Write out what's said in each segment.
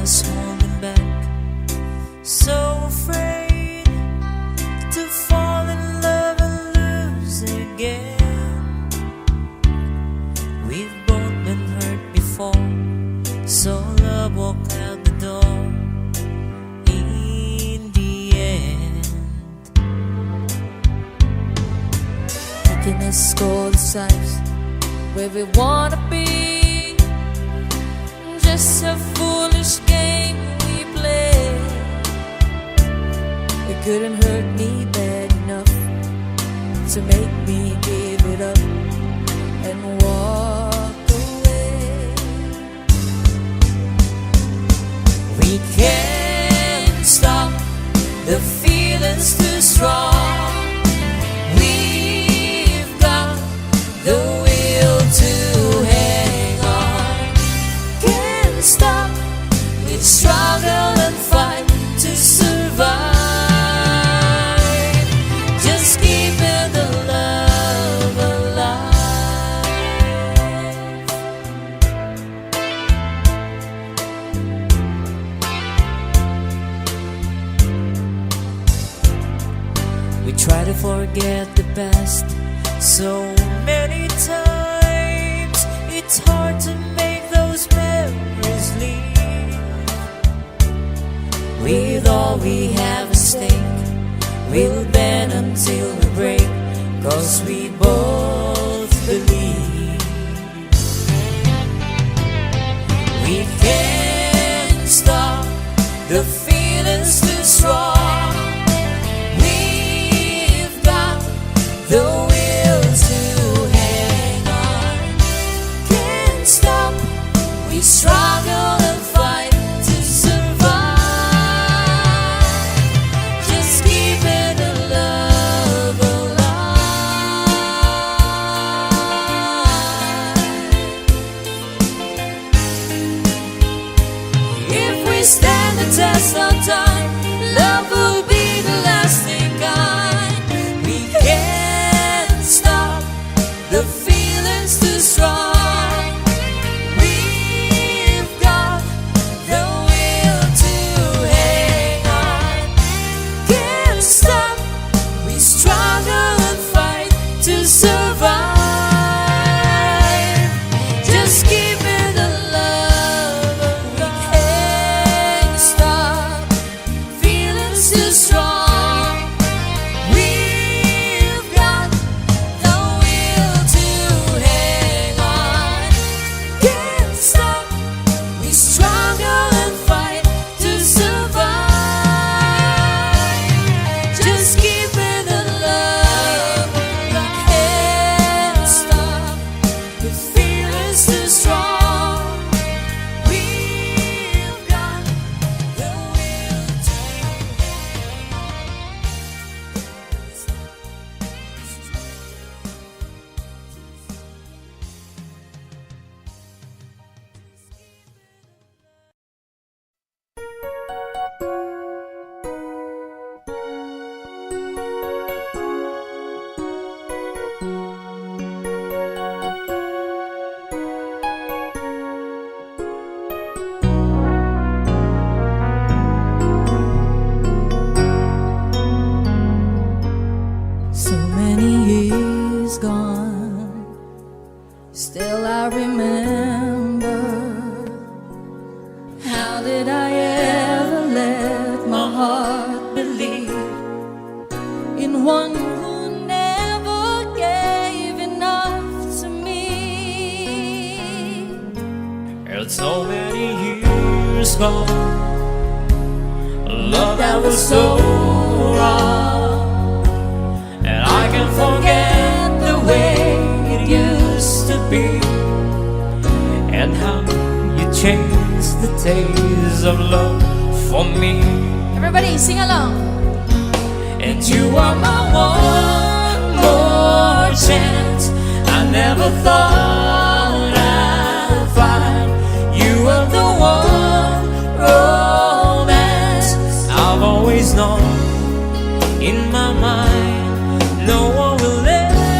us holding back, so afraid to fall in love and lose again. We've both been hurt before, so love walked out the door in the end. Taking us go the sides where we wanna be, just a foolish game we play. It couldn't hurt me bad enough to make me give it up and walk away. We can't stop, the feeling's too strong. We've got the will to hang on. Can't stop, we struggle and fight to survive. Just keeping the love alive. We try to forget the past so many times, it's hard to make those memories leave. With all we have at stake, we'll bend until we break, 'cause we both believe. We can't stop, the feeling's too strong. We've got the will to hang on. Can't stop, we struggle and fight to survive. Just keeping the love alive. If we stand the test of time, love will be the lasting kind. We can't stop, the feeling's too strong. We've got the will to hang on. Can't stop, we struggle and fight to survive. Just keeping the love alive. We can't stop, feeling's too strong. We've got the will to hang on. Can't stop, we struggle and fight to survive. Just keeping the love alive. Can't stop, the feeling's too strong. We've got the will to hang So many years gone, still I remember. How did I ever let my heart believe in one who never gave enough to me? It's so many years gone, love that was so wrong, and I can forget the way it used to be, and how you changed the taste of love for me. Everybody sing along. And you are my one more chance. I never thought I'd find you were the one romance I've always known. In my mind, no one will ever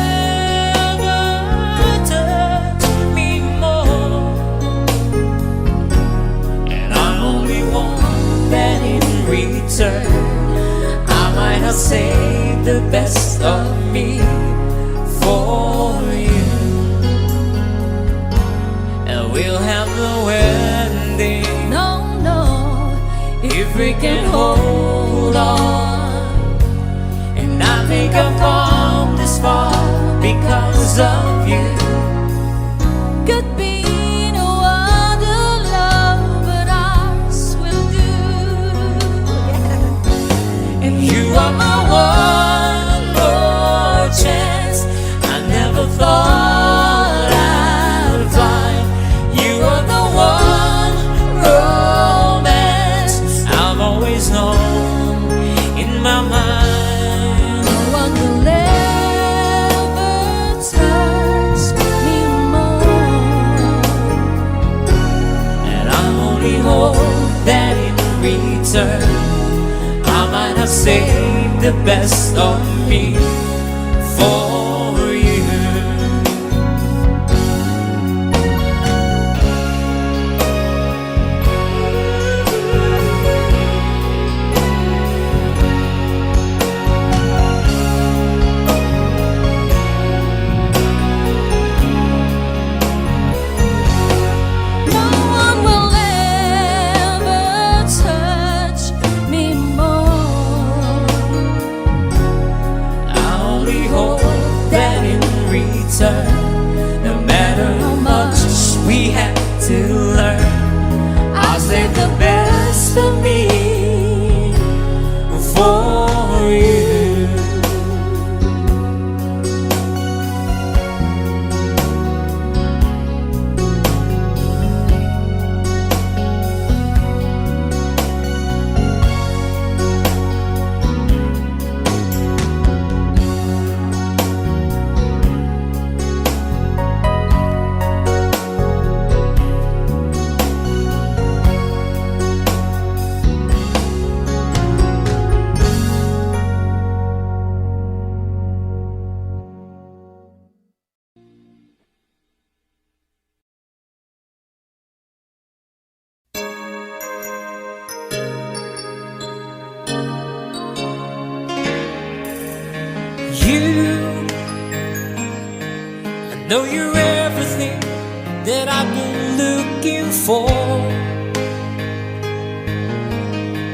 touch me more, and I'm only return, I might have saved the best of me for you. And we'll have no ending, No, no, if we can hold on. And I think I've come this far because of you. could be no other love but ours will do. And you are my one more chance. I never thought I'd find. You are the one romance I've always known in my mind. No one will ever touch me more. And I only hope that in return I might have saved the best of me for you. No one will ever touch me more. I only hope that in return, no matter how much we have to learn, I'll save the best of me for you. You, I know you're everything that I've been looking for.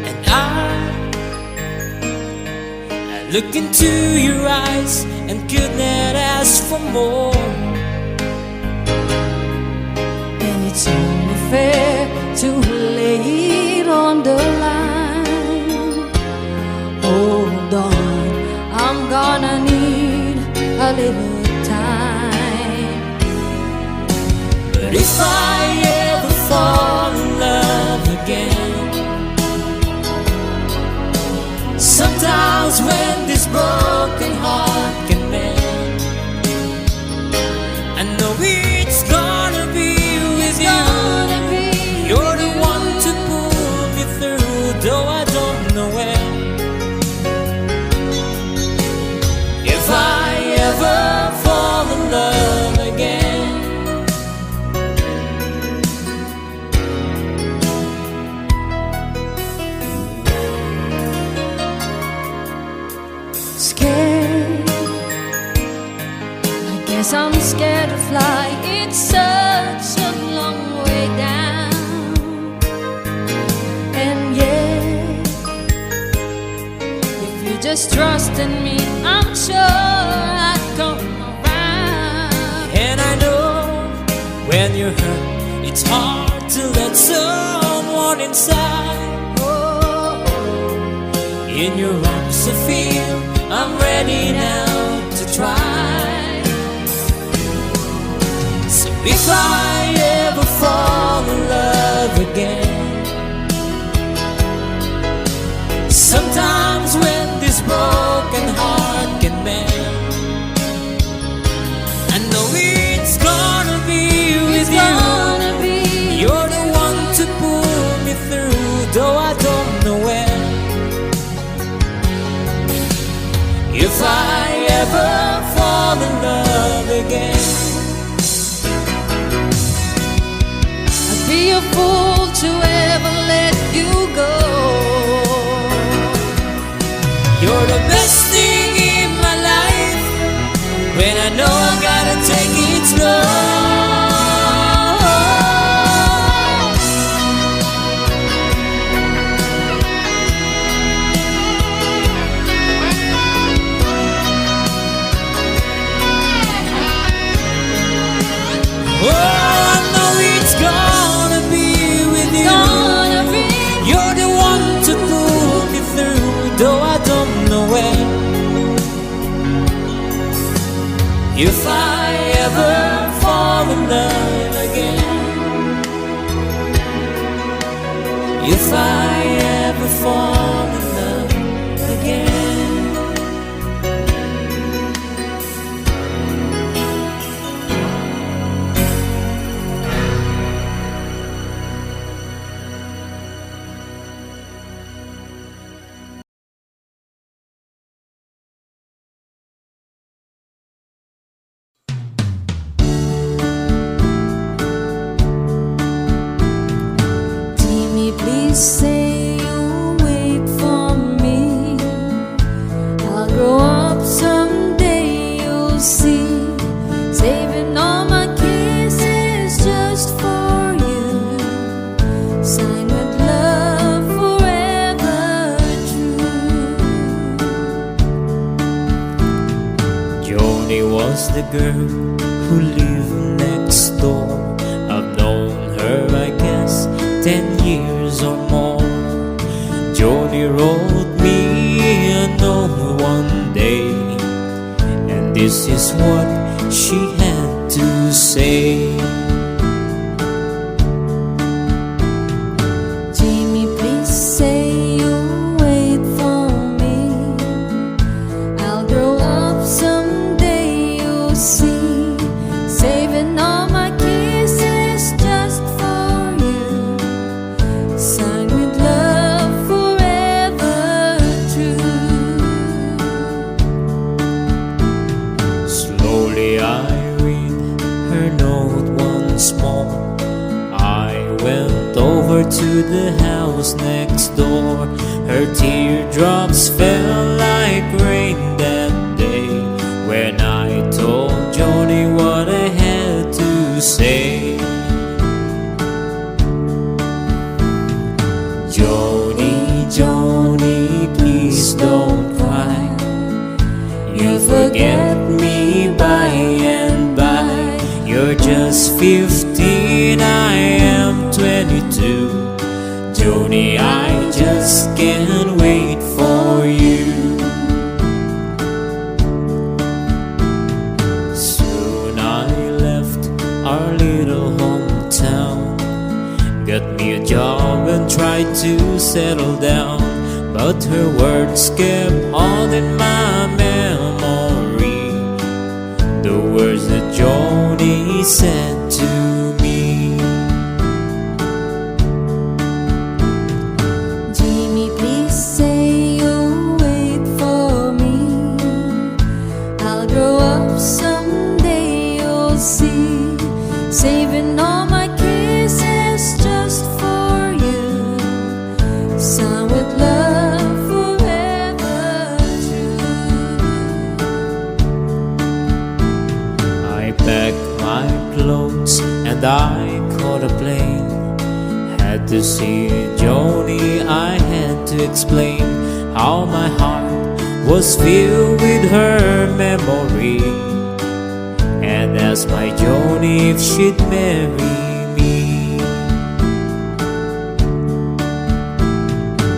And I look into your eyes and could not ask for more. And it's only fair to lay it on the line. Hold on, I'm gonna need a little time. But if I ever fall in love again, sometimes when this broken heart can mend, I know it's gonna be with you. You're the one to pull me through, though I don't know when. If I ever fall in love again, Scared, I guess I'm scared to fly. It's such a long way down. And yeah, if you just trust in me, I'm sure I'd come around. and I know when you're hurt, it's hard to let someone inside. Oh, In your arms I feel I'm ready now to try. So if I ever fall in love again, sometimes when this broken heart can mend, I know it's gonna be with you. You're the one to pull me through, though I don't know when. If I ever fall in love again, I'd be a fool to ever let you go. You're the best thing in my life when I know I gotta take it slow. Oh, I know it's gonna be with you. You're the one to pull me through, though I don't know when. If I ever fall in love again, if I ever fall in love again. Please say you'll wait for me. I'll grow up someday, you'll see. Saving all my kisses just for you. Signed with love forever true. Joni was the girl who lived next door. I've known her, I guess, 10 years or more. Joni wrote me a note one day, and this is what she had to say. Jamie, please say you'll wait for me. I'll grow up someday, you'll see. Saving all my kisses just for you. Signed with love forever true. Slowly I read her note once more. I went over to the house next door. Her teardrops fell like rain that day when I told Joni what I had to say. Joni, please don't cry. You'll forget me by and by. You're just 15, I am 22. Joni, I just can't wait for you. Soon I left our little hometown, got me a job and tried to settle down, but her words kept haunting my memory. The words that Joni said to me. Jamie, please say you'll wait for me. I'll grow up someday, you'll see. Saving all my kisses just for you. Signed with love forever true. I packed my clothes and I caught a plane. Had to see Joni, I had to explain how my heart was filled with her memory, and asked my Joni if she'd marry me.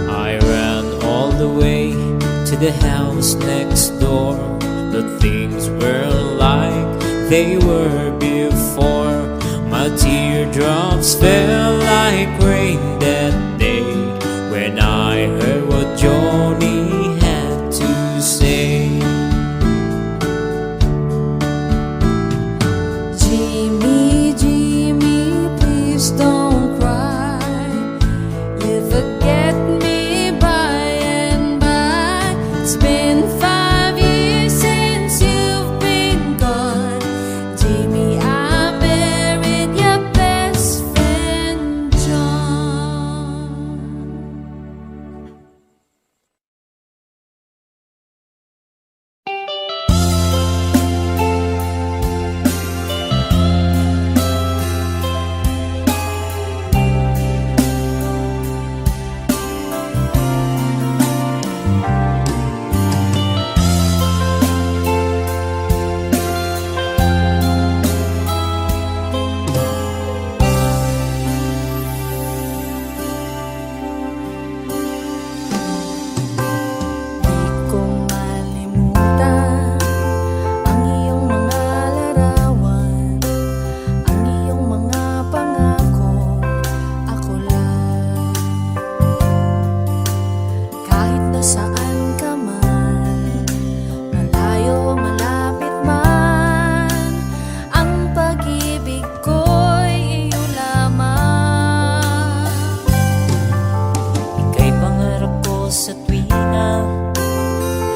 I ran all the way to the house next door, but things weren't like they were before. My teardrops fell like rain that day when I heard what Joni had to say. Jimmy, please don't cry. You forget me by and by. It's been 5 years since you've been gone. Jimmy, I buried your best friend John.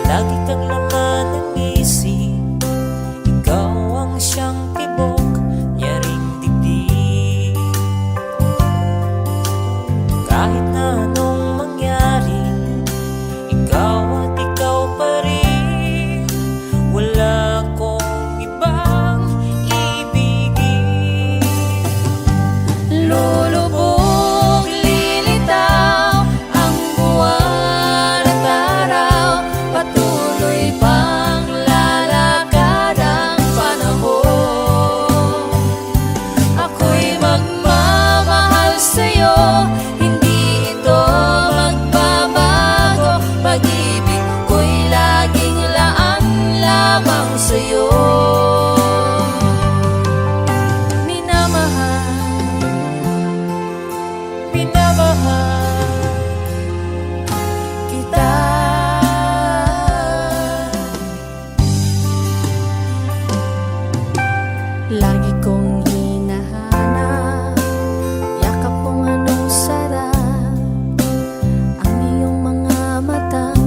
lagi kang laman ng isip. Ikaw ang siyang tibok, nyaring dibdib. Kahit na anong mangyari, ikaw at ikaw pa rin. Wala akong ibang ibigin. Lulubog, lilitaw ang buwan at araw, patuloy pang lalakad ang panahon. Ako'y magmamahal sa'yo, hindi ito magbabago. Pag-ibig ko'y laging laan lamang sa'yo. Minamahal kita. Lagi kong hinahanap, yakap kong anong sarap, ang iyong mga matang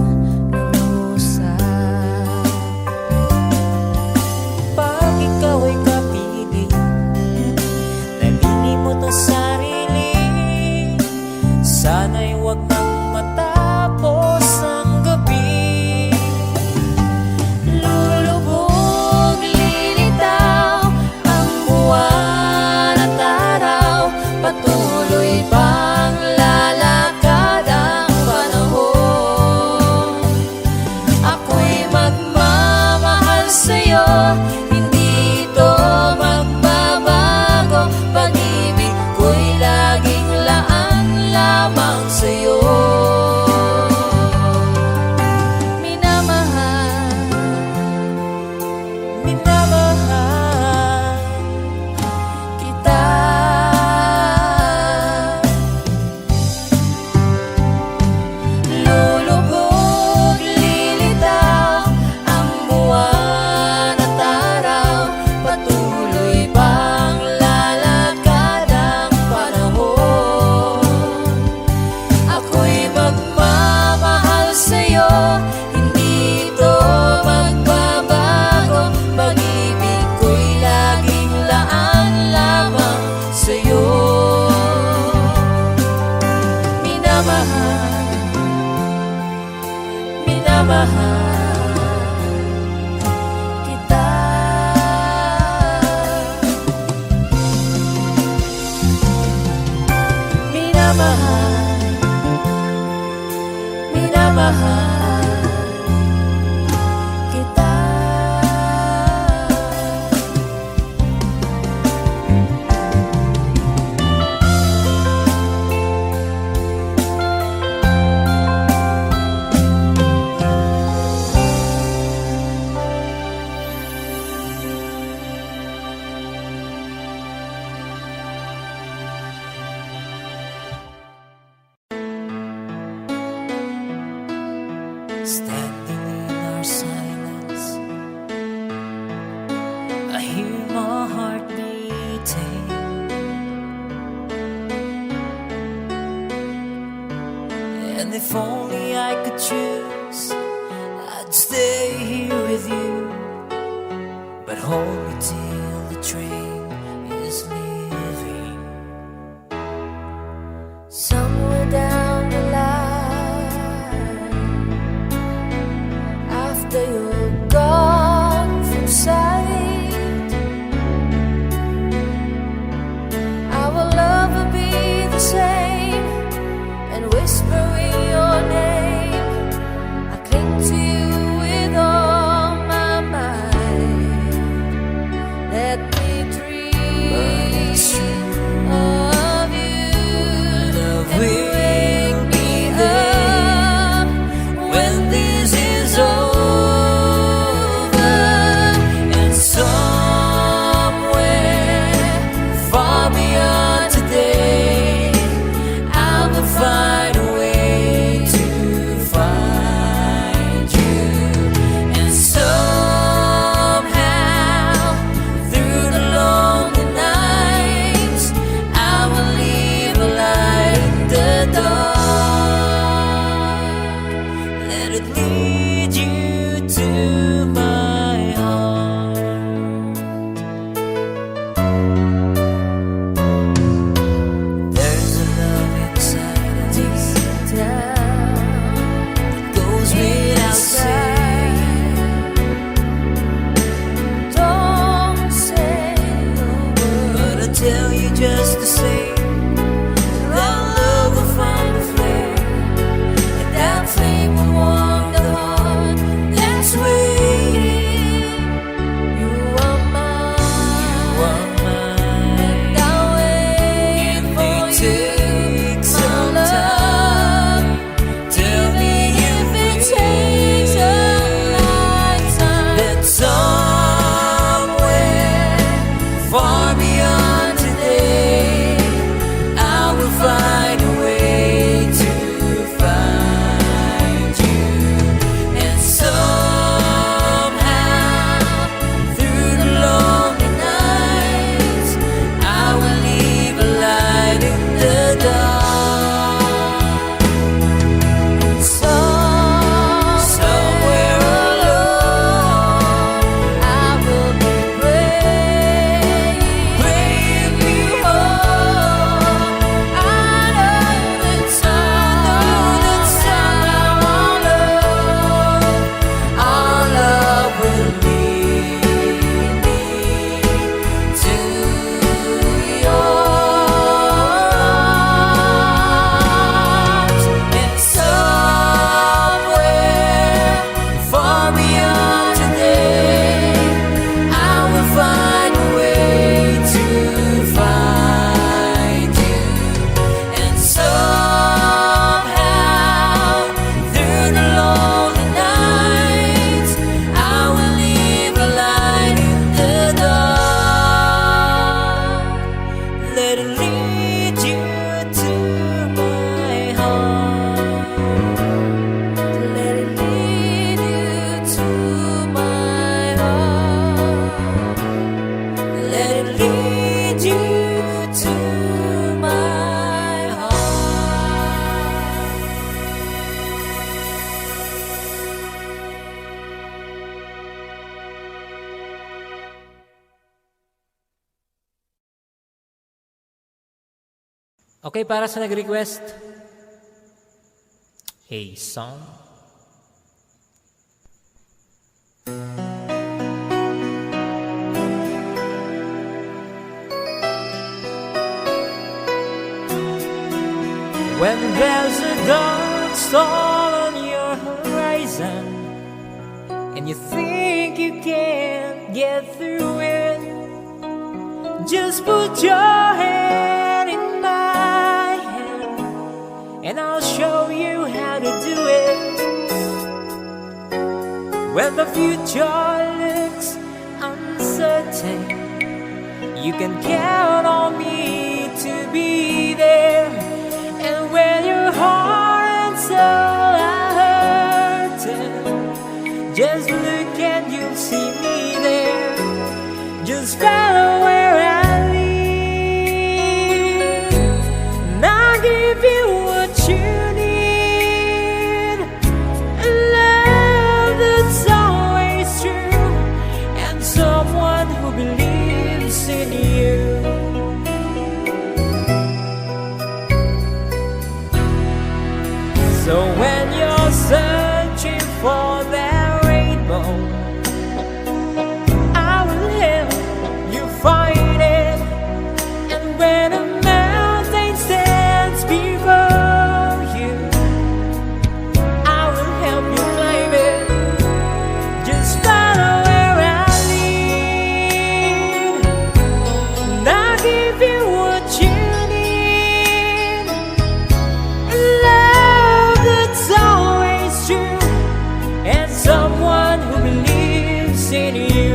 nangusap. Pag ikaw ay kapiling, nalilimot ang sarili. Sana'y huwag nang matapos ang gabi. Lulubog, lilitaw ang buwan at araw, patuloy pang lalakad ang panahon. Ako'y magmamahal sa'yo, hindi ito magbabago. Pag-ibig ko'y laging laan lamang sa'yo. Minamahal, Minamahal kita. Lulubog, lilitaw ang buwan at araw, patuloy pang lalakad ang panahon. Ako'y magmamahal sa'yo, hindi ito magbabago. Pag-ibig ko'y laging laan lamang sa'yo. Minamahal, minamahal kita. Minamahal, minamahal kita. it lead you to my heart. There's a love inside of me that goes without saying. Don't say a word, But I tell you just the same, that love will find a flame, and that flame will warm the heart that's waiting. You are mine, you are mine. and I'll wait It for may you, take my some love. time. Tell me If it takes a lifetime, that somewhere far beyond today, I will find a way to find you. And somehow, through the lonely nights, I will leave a light in the dark. Somewhere alone, I will be praying you home. I know that somehow our love will lead me to your arms. And somewhere far beyond today, I will find a way to find you. And somehow, through the lonely nights, I will leave a light in the dark. Let it lead you to my heart. let it lead you to my heart. Let it lead you to my heart. Okay, para sa nag-request, a song. When there's a dark storm on your horizon, and you think you can't get through it, just put your hand in my hand, and I'll show you how to do it. When the future looks uncertain, you can count on me to be there. And when your heart and soul are hurting, just look and you'll see me there. Just follow where I lead, and I'll give you what you need. A love that's always true, and someone who believes in you. So when you're searching for that rainbow, I will help you find it. And when a mountain stands before you, I will help you climb it. Just follow where I lead, and I'll give you what you need. A love that's always true, and someone who believes in you.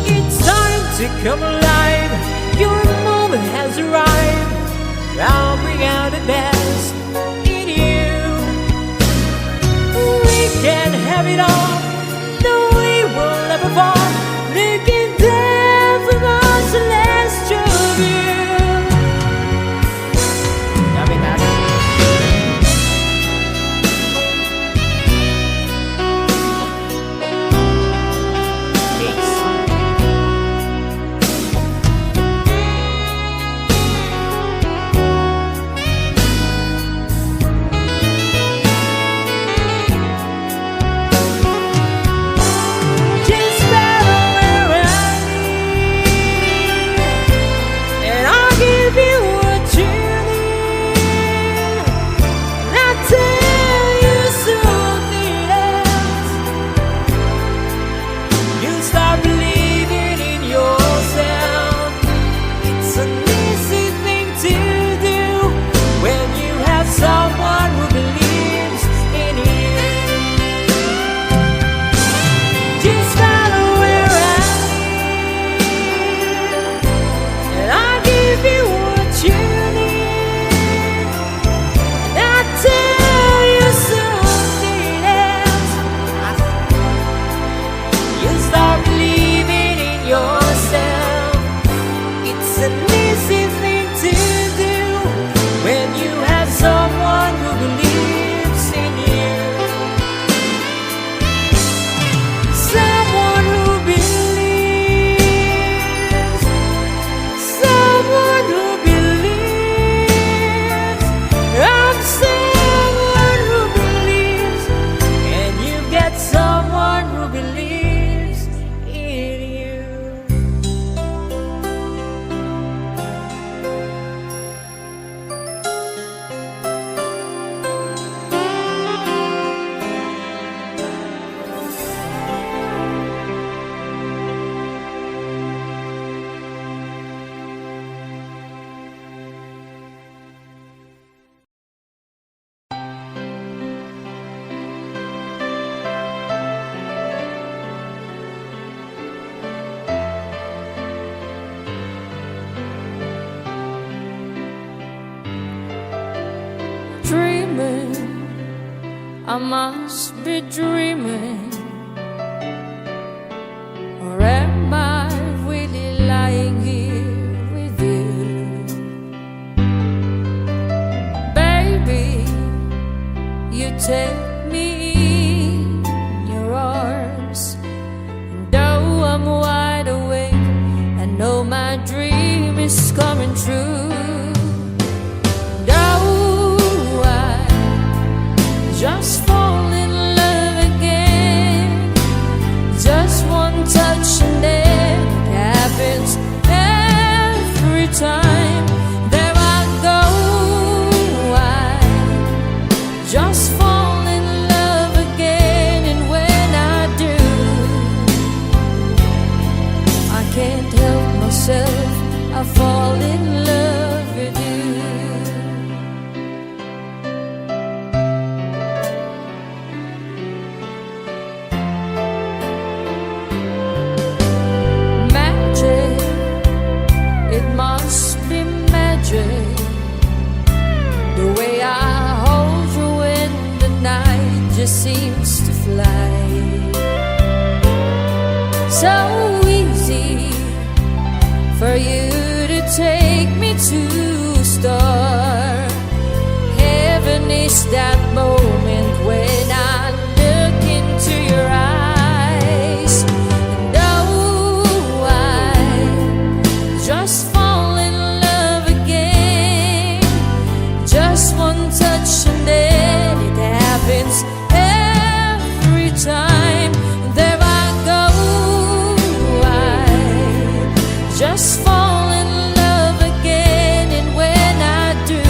It's time to come alive. Your moment has arrived. I'll bring out the best in you. We can have it all. No, we will never fall. Looking down from our celestial view. Sabi natin. dreaming? I must be dreaming. Or am I really lying here with you? Baby, you take me in your arms, and though I'm wide awake, I know my dream is coming true. Though I just fall in love again, just one touch and then it happens every time. There I go, I just fall in love again, and when I do, I can't help myself, I fall in love with you. Magic, it must be magic, the way I hold you in the night just seems to fly. So easy for you to take me to a star. Heaven is that moment when I look into your eyes, and oh, I just fall in love again. Just one touch and then it happens every time. There I go, I just fall in love again, and when I do,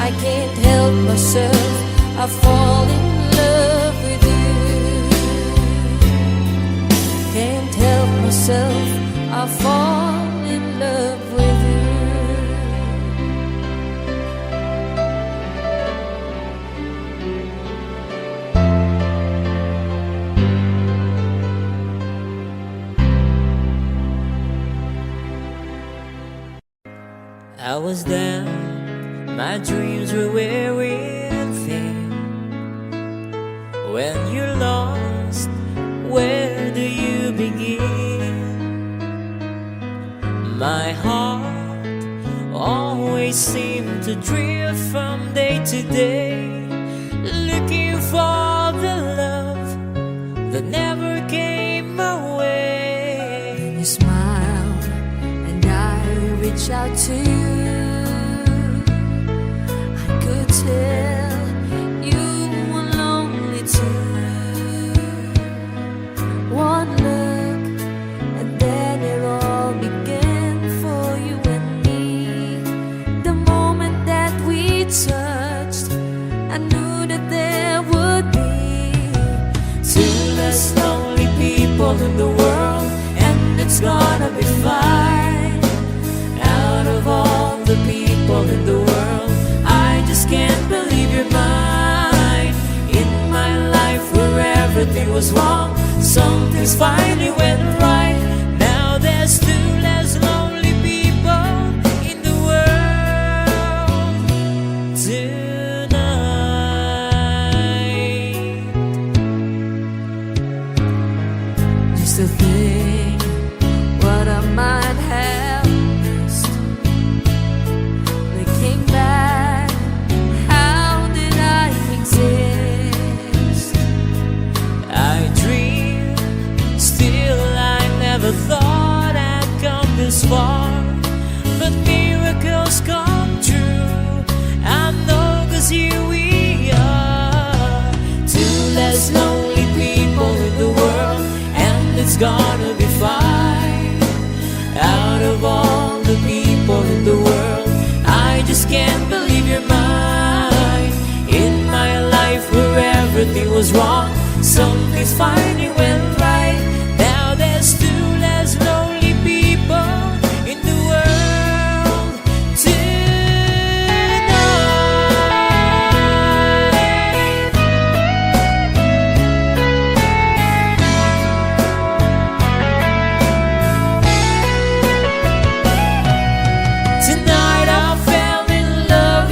I can't help myself, I fall in love with you. Can't help myself, I fall in love with you. I was down, my dreams were weary and thin. When you're lost, where do you begin? My heart always seemed to drift from day to day, looking for the love that never came my way. You smile and I reach out to you. I could tell you were lonely too. One look and then it all began for you and me. The moment that we touched, I knew that there would be two less lonely people in the world, and it's gonna be fine. Out of all the people in the world, I just can't believe you're mine. In my life where everything was wrong, something's finally went right. Now there's two less lonely people in the world tonight. just to think what I might have missed. Looking back, how did I exist? I dreamed, still I never thought I'd come this far. But miracles come true, I know, 'cause here we are. Two less lonely people in the world, and it's gonna be fine. Out of all the people in the world, I just can't believe you're mine. In my life where everything was wrong, something's finally went right. Now there's two less lonely people in the world tonight. Tonight I fell in love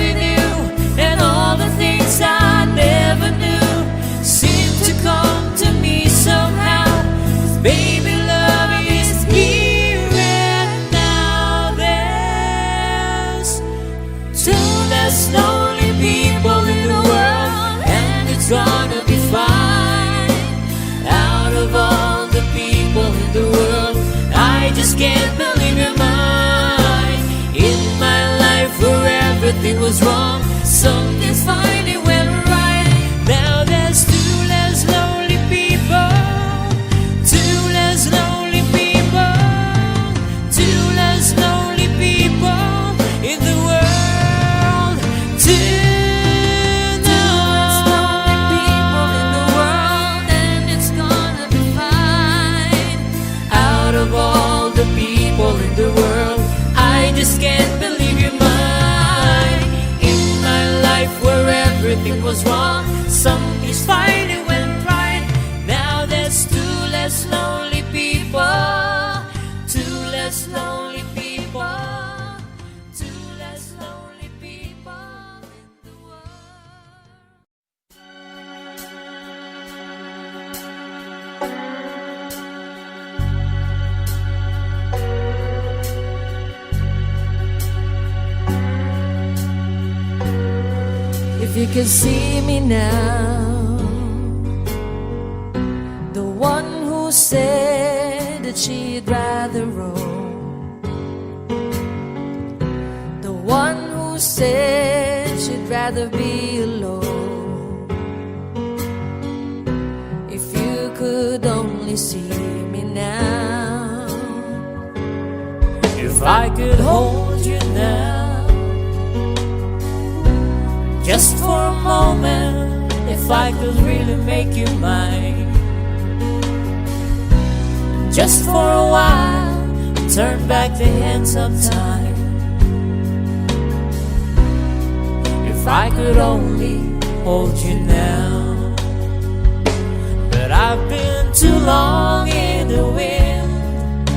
less lonely people in the world, and it's gonna be fine. Out of all the people in the world, I just can't believe you're mine. In my life where everything was wrong, something's finally went right. Now there's two less lonely people, two less lonely people, two less lonely people in the world. Two less lonely people in the world, and it's gonna be fine. Out of all the people in the world, I just can't believe you're mine. In my life where everything was wrong, something's finally went right. Now there's two less lonely people, two less lonely people, two less lonely people in the world. If you could see me now, the one who said that she'd rather roam, the one who said she'd rather be alone. If you could only see me now, if I could hold you now, just for a moment, if I could really make you mine. Just for a while, turn back the hands of time. If I could only hold you now. But I've been too long in the wind,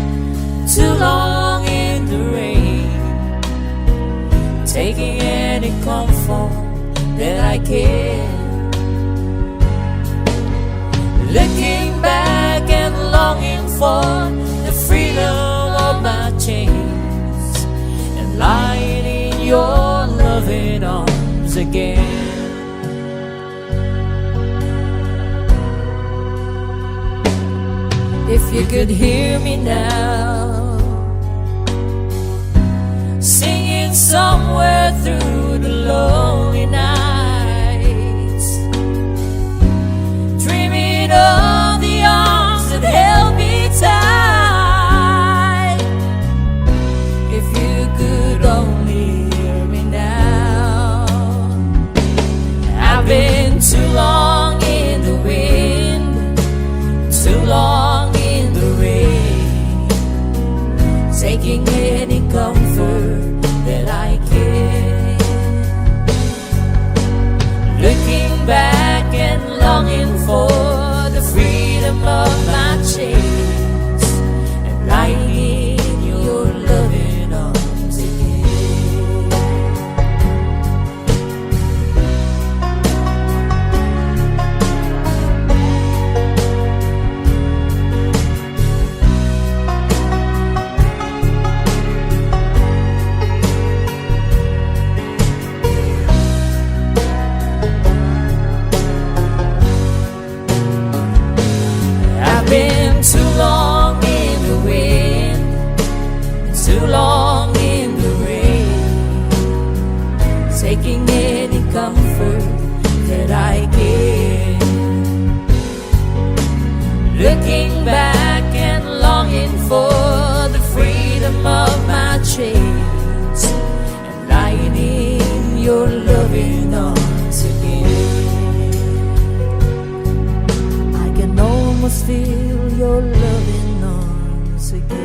too long in the rain, taking any comfort that I can. Looking back and longing for the freedom of my chains, and lying in your loving arms again. If you could hear me now, singing somewhere through the lonely nights, dreaming of the arms that held me tight. If you could only hear me now. I've been too long in the wind, too long in the rain, taking any comfort that I can. Looking back and longing for the freedom of my chains, and lying in your loving arms again. Been too long in the wind, too long in the rain, taking any comfort that I can. Looking back and longing for the freedom of my chains, and lying in your loving arms again. I can almost feel your loving arms again.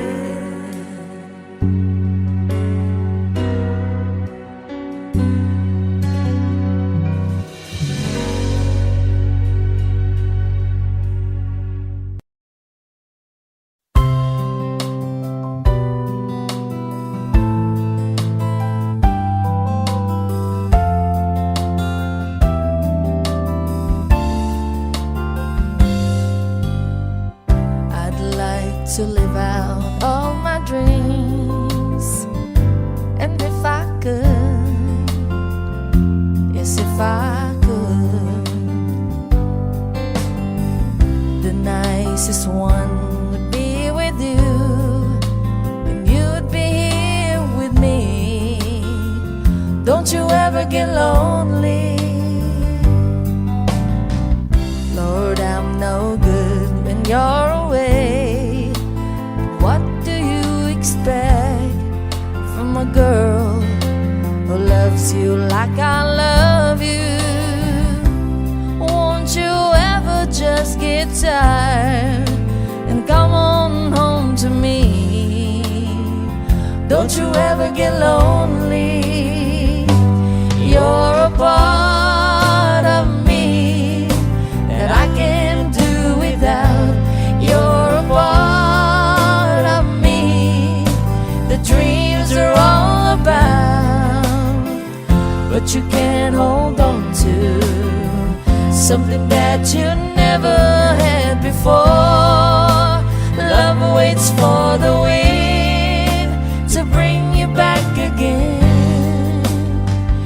To live out all my dreams, and if I could, I could. The nicest one would be with you, and you'd be here with me. Don't you ever get lonely. Lord, I'm no good when you're away. What do you expect from a girl who loves you like I love you? Won't you ever just get tired and come on home to me? Don't you ever get lonely. You're a part of me that I can't do without. You're a part of me the dreams are all about, but you can't hold on to something that you never had before. Love waits for the wind to bring you back again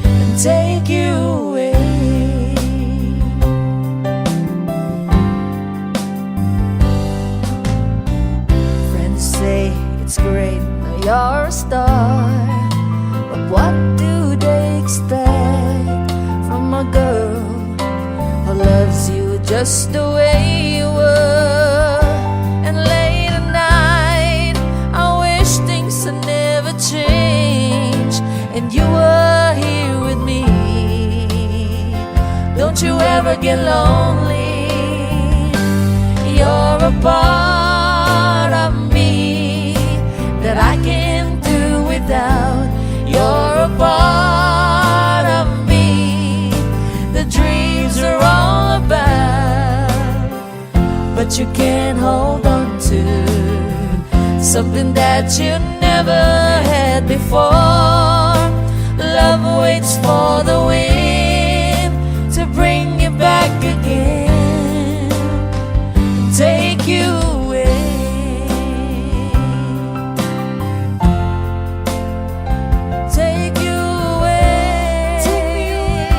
and take you away. Friends say it's great, now you're a star, but what do they expect from a girl who loves you just the way you were? And late at night I wish things had never changed and you were here with me. Don't you ever get lonely. You're a part of me that I can't do without. You're a part of me the dreams are all about, but you can't hold on to something that you never had before. Love waits for the wind to bring you back again and take you away. Take you away. Take me away.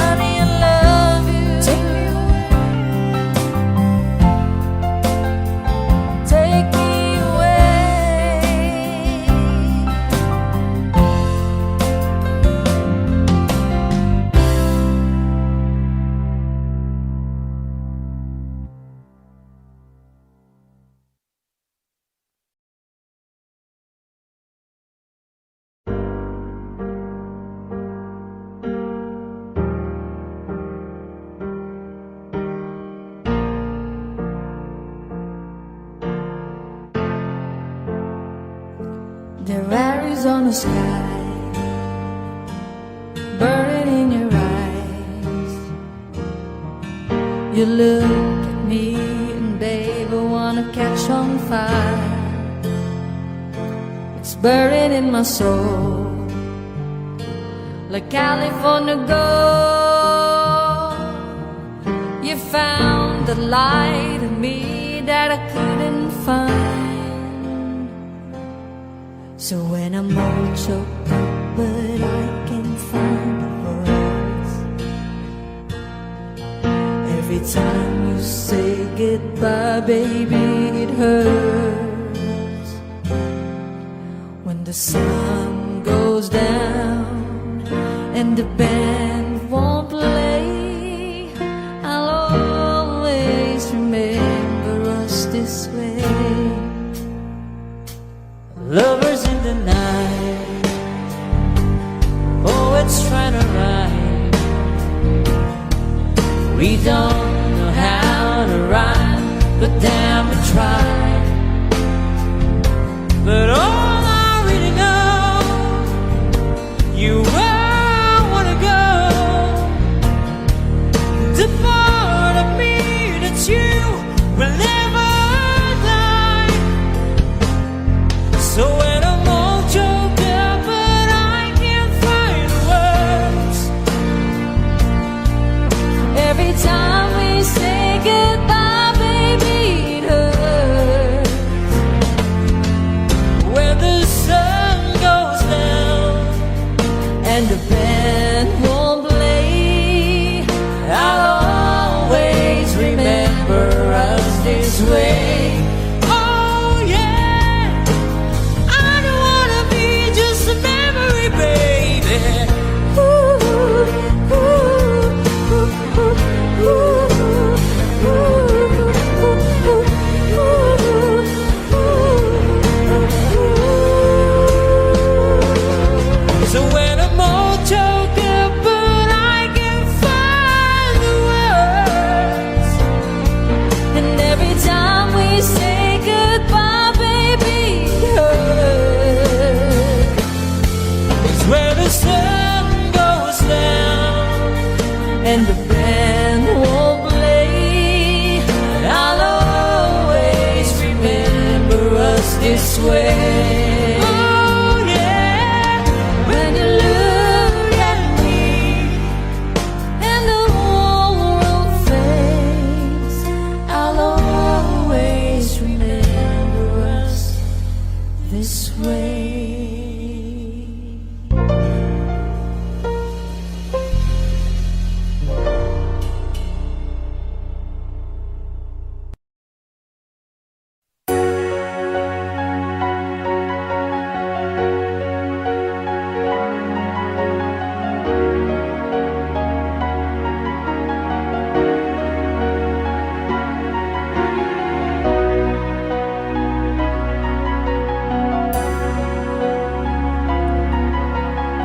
Honey, I love you. Take me away. Take me away. There are Arizona sky burning in your eyes. You look at me and babe, I wanna catch on fire. It's burning in my soul like California gold. You found the light in me that I couldn't find. So when I'm all choked up but I can't find the words, every time you say goodbye, baby, it hurts. When the sun goes down and the band won't play, I'll always remember us this way. Lovers in the night, poets trying to write. We don't know how to rhyme, but damn we try. But all I really know, you where I wanna go. The part of me that you will never die. So when I'm all choked up but I can't find the words, every time we say goodbye, baby, it hurts. and the band won't play, I'll always remember us this way. Oh yeah, I don't wanna be just a memory, baby. So when I'm all choked up, but I can find the words, And every time we say goodbye, baby, it hurts. it's where the sun goes down And the band won't play, I'll always remember us this way. Oh yeah, When you look at me and the whole world fades, I'll always remember us this way.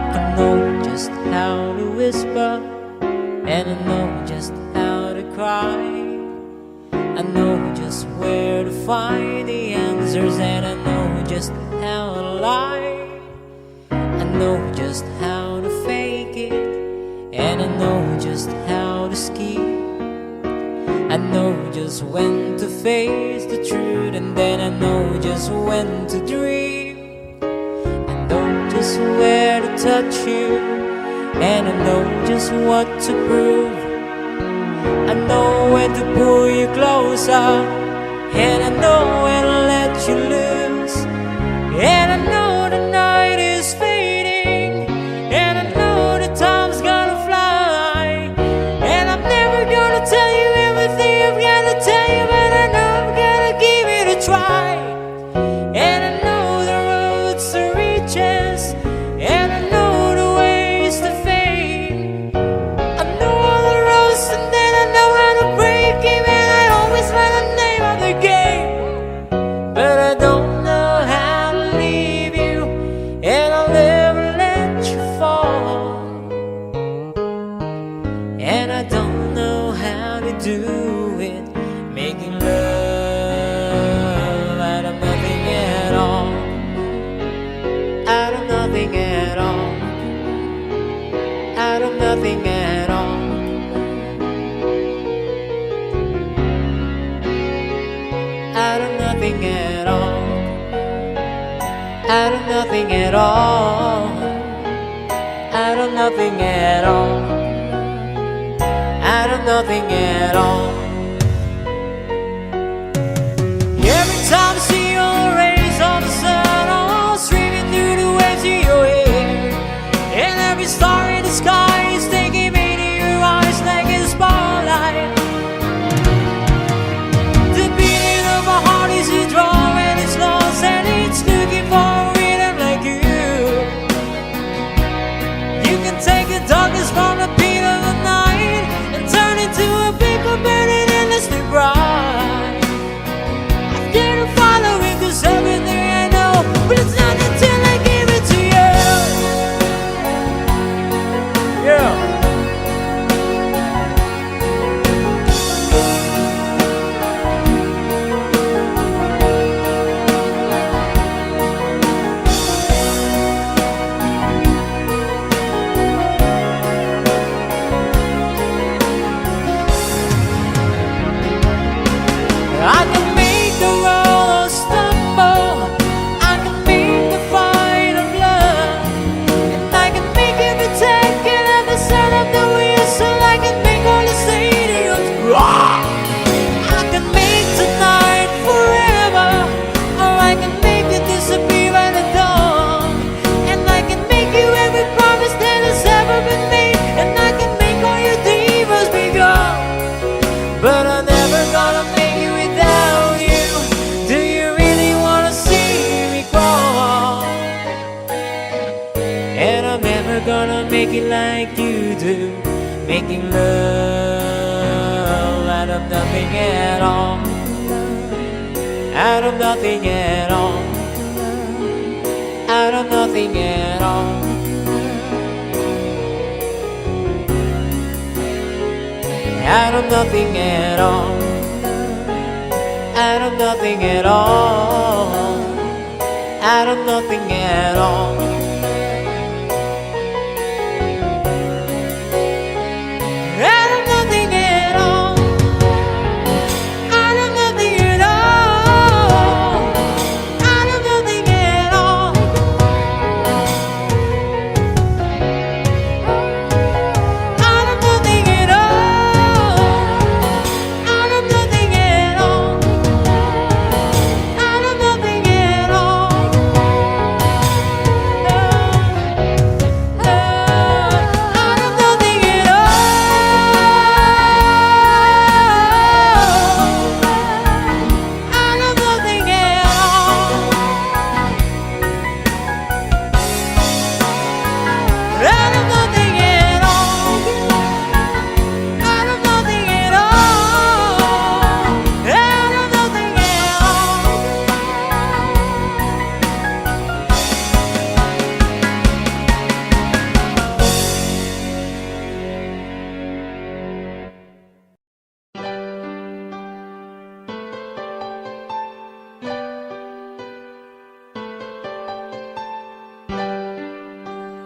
I know just how to whisper, and I know just how to cry. I know just where to find the answers, and I know just how to lie. I know just how to fake it, and I know just how to scheme. I know just when to face the truth, and then I know just when to dream. I know just where to touch you, and I know just what to prove. I know when to pull you closer, and I know when to let you loose. And I know the night is fading, and I know the time's gonna fly. And I'm never gonna tell you everything I've gotta tell you, but I know I'm gonna give it a try. And I know the roads to riches, and I know the ways to fame. I know all the roads, and then I know how to break it, and I always find the name of the game. But I don't know how to leave you, and I'll never let you fall. And I don't know how to do it, making love out of nothing at all. Out of nothing at all. Out of nothing at all. Out of nothing at all. Out of nothing at all. Out of nothing at all. Out of nothing at all. Every time I see your rays on the sun, oh, streaming through the waves of your hair, and every star in the sky is taking me to your eyes like a spotlight. The beating of my heart is a drum, and it's lost, and it's looking for a rhythm like you. You can take the darkness from the beat of the night and turn it to a big burning endlessly bright. I didn't follow it, 'cause everything I know, but it's not until I give it to you. never gonna make it like you do, making love out of nothing at all, out of nothing at all, out of nothing at all. Out of nothing at all, out of nothing at all, out of nothing at all. Out of nothing at all, out of nothing at all, out of nothing at all, out of nothing at all, out of nothing at all, out of nothing at all, out of nothing at all.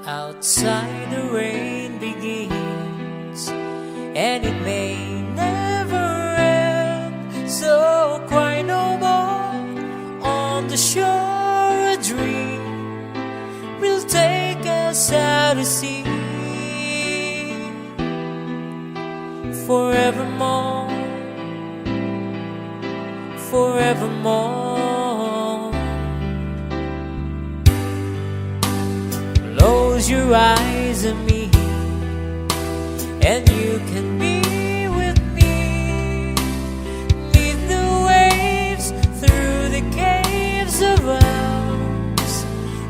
Outside the rain begins, and it may never end. So cry no more on the shore. A dream will take us out to sea, forevermore, forevermore. Close your eyes at me, and you can be with me. Meet the waves through the caves of ours,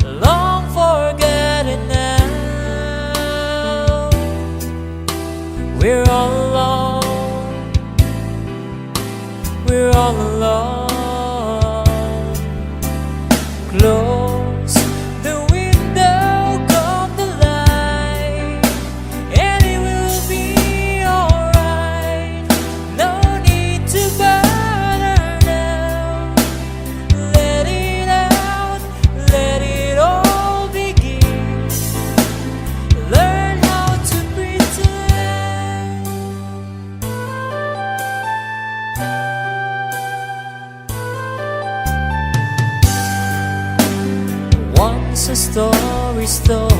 long forgotten now. We're all alone, we're all alone. Close the window, come the light, and it will be alright. No need to bother now. Let it out, let it all begin. Learn how to pretend. Once a story's told,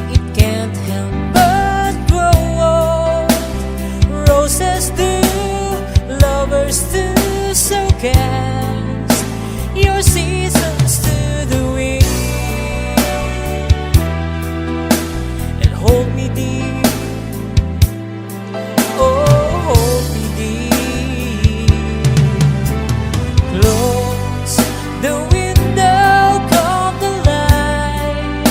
it can't help but grow old. Roses do, lovers do, so cast your seasons to the wind, and hold me deep, oh hold me deep. Close the window, come the light,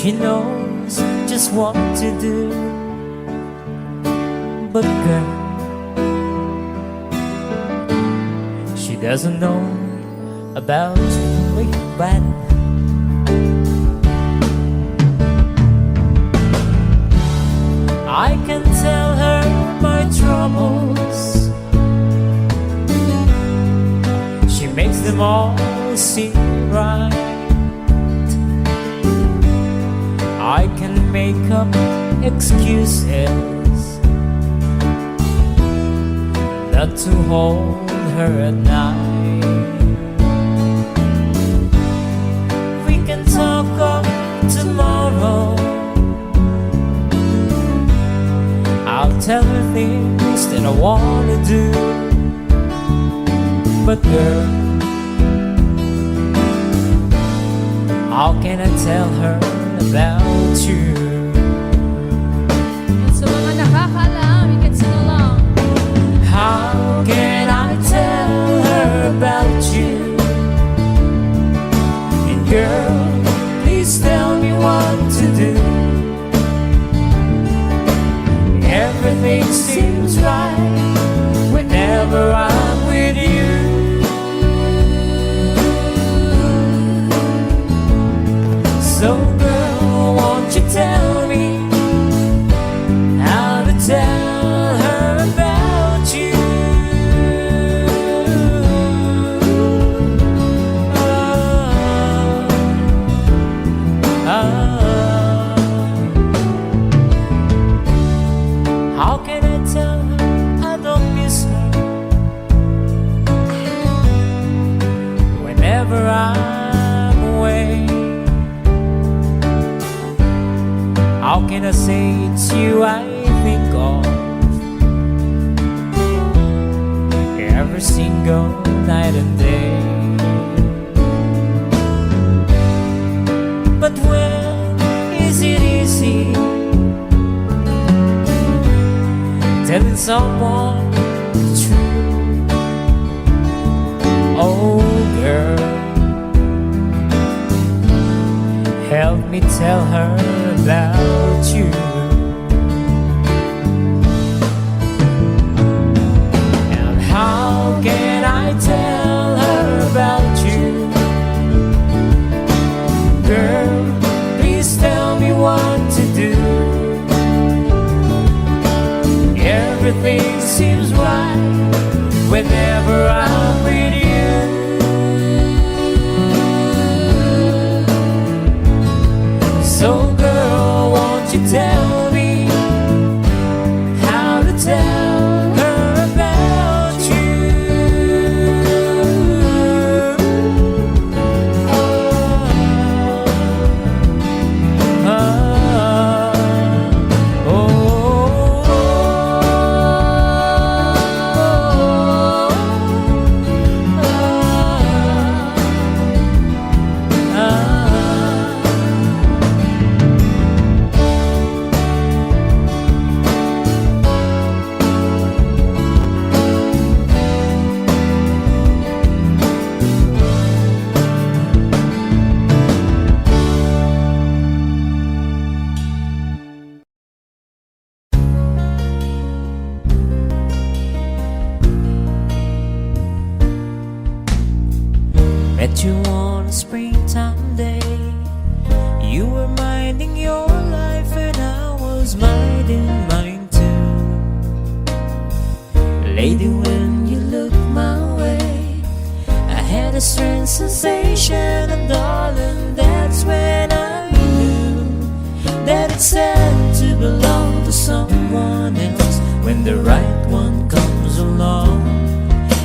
She knows just what to do. But girl, she doesn't know about you, but I can tell her my troubles. She makes them all seem right. I can make up excuses not to hold her at night. We can talk of tomorrow. I'll tell her things that I wanna do. But girl, how can I tell her about you? Sa mga nakakaalam, you can sing along. How can I tell her about you? And girl, please tell me what to do. Everything seems right whenever I'm with you. So girl, won't you tell me how to tell her about you? How can I tell her I don't miss her whenever I'm away? How can I say it's you I think of every single night and day? But when is it easy telling someone the truth? Oh girl, help me tell her about you. And how can I tell her about you? Girl, please tell me what to do. Everything seems right whenever I'm with you. So girl, won't you tell me how to tell her about you? Met you on a springtime day. You were minding your life and I was minding mine too. Lady, when you looked my way, I had a strange sensation, and darling, that's when I knew that it's sad to belong to someone else when the right one comes along.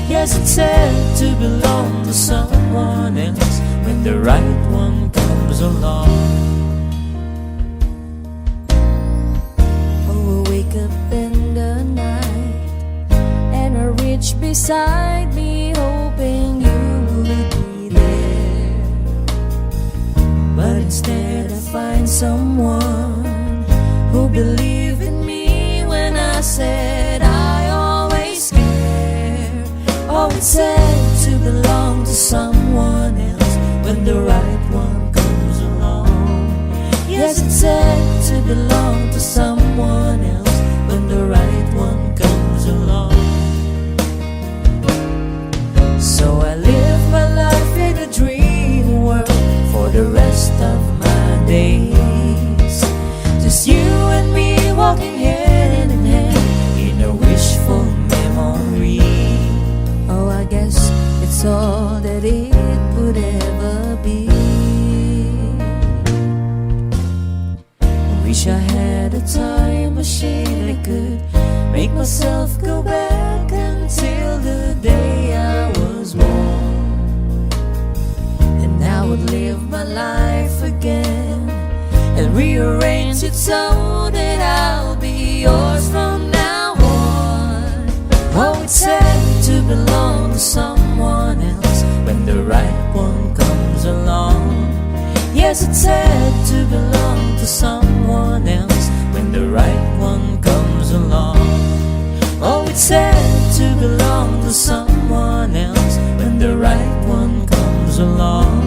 Yes, it's sad to belong to someone else when the right one comes along. Oh, I wake up in the night and I reach beside me, hoping you would be there. But instead I find someone who believed in me when I said I always care. Oh, it's sad to belong to someone else when the right one comes along. Yes, it's sad to belong to someone else when the right one comes along. So I live my life in a dream world for the rest of my days. Just you and me walking hand in hand in a wishful memory. Oh, I guess it's all that it would ever be. Wish I had a time machine. I could make myself go back until the day I was born, and I would live my life again and rearrange it so that I'll be yours from now on. Oh, it's sad to belong to someone else when the right one comes along. Yes, it's sad to belong to someone else when the right one comes along. Oh, it's sad to belong to someone else when the right one comes along.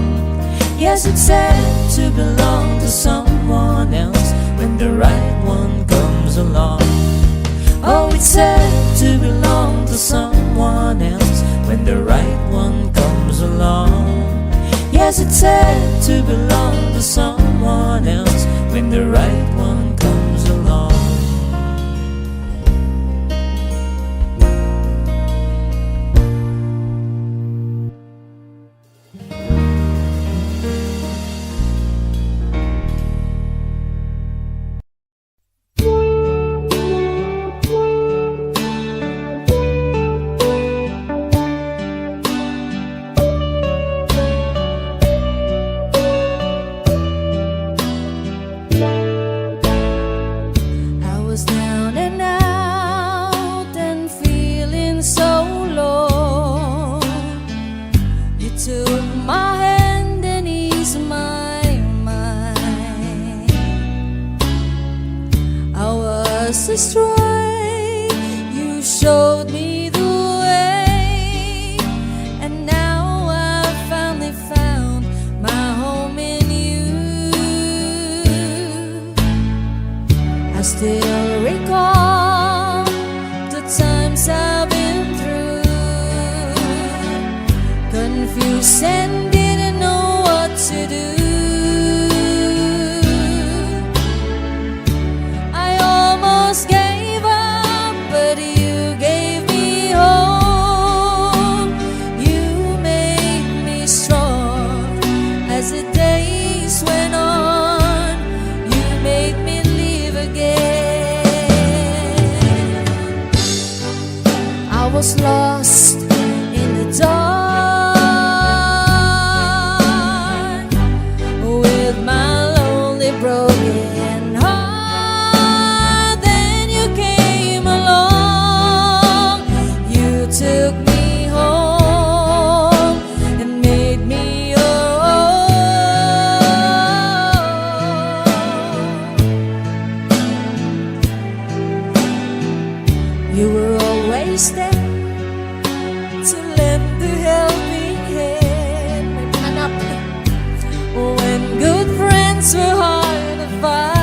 Yes, it's sad to belong to someone else when the right one comes along. Oh, it's sad to belong to someone else when the right one comes along. Yes, it's sad to belong to someone else when the right one comes along. Astray, you showed me the way, and now I've finally found my home in you. I still recall the times I've been through, confused and didn't know what to do. Gave up, but you gave me hope. You made me strong as the days went on. You made me live again. I was lost in the dark with my lonely broken heart. Took me home and made me your own. You were always there to lend a helping hand when good friends were hard to find.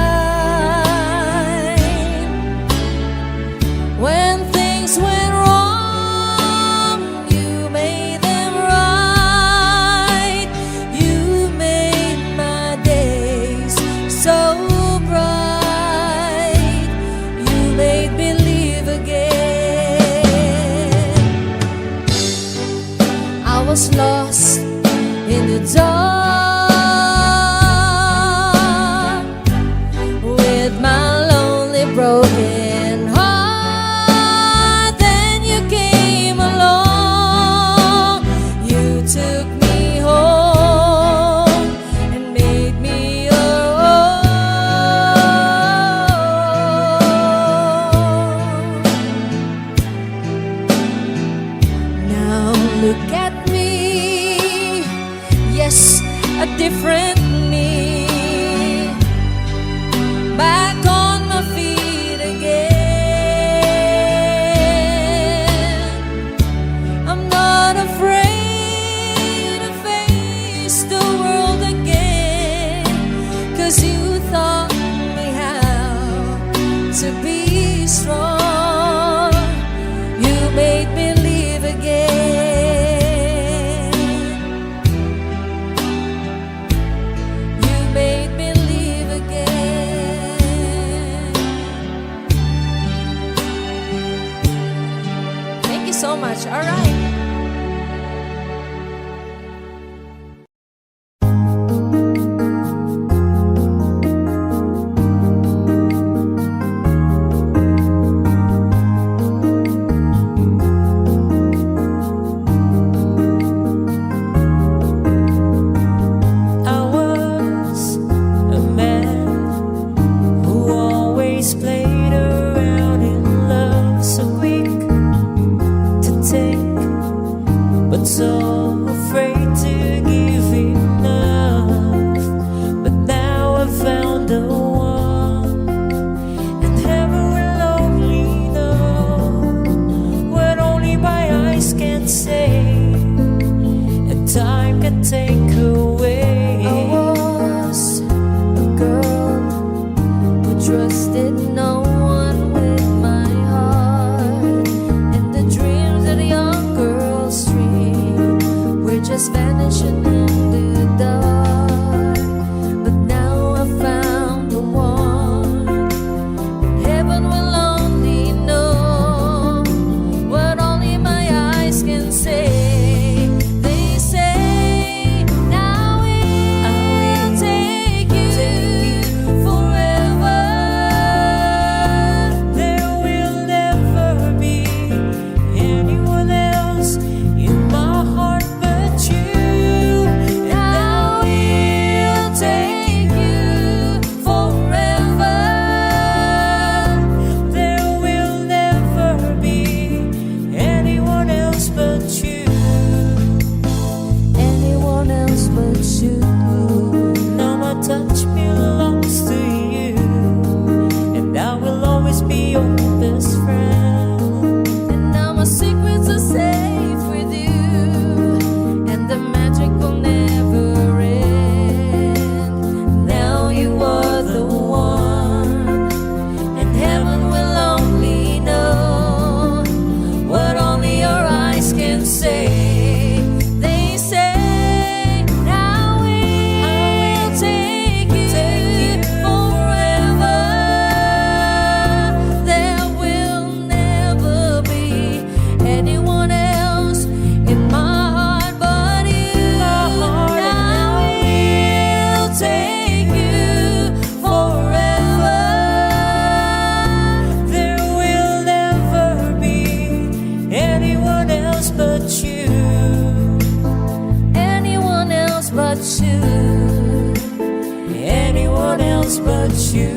else but you.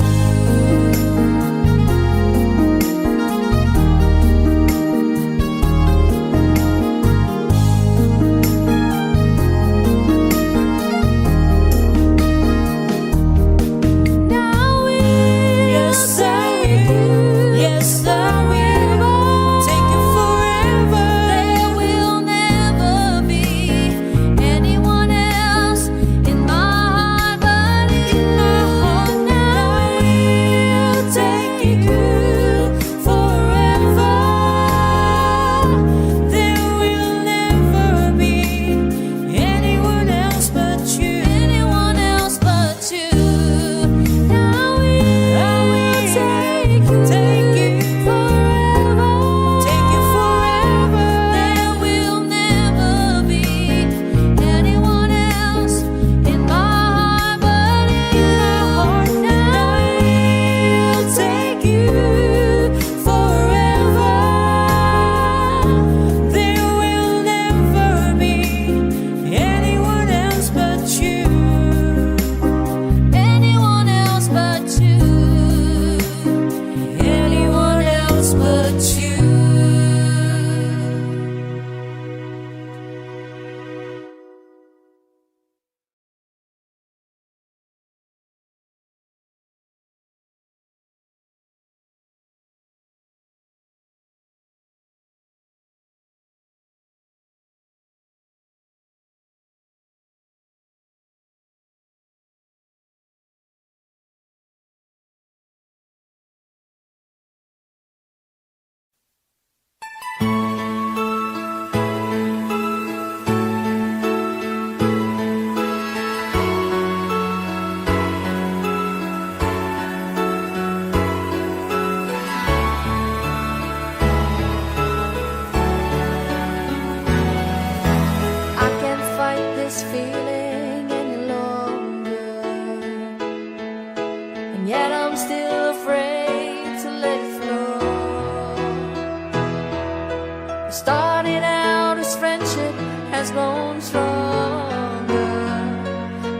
Started out as friendship has grown stronger.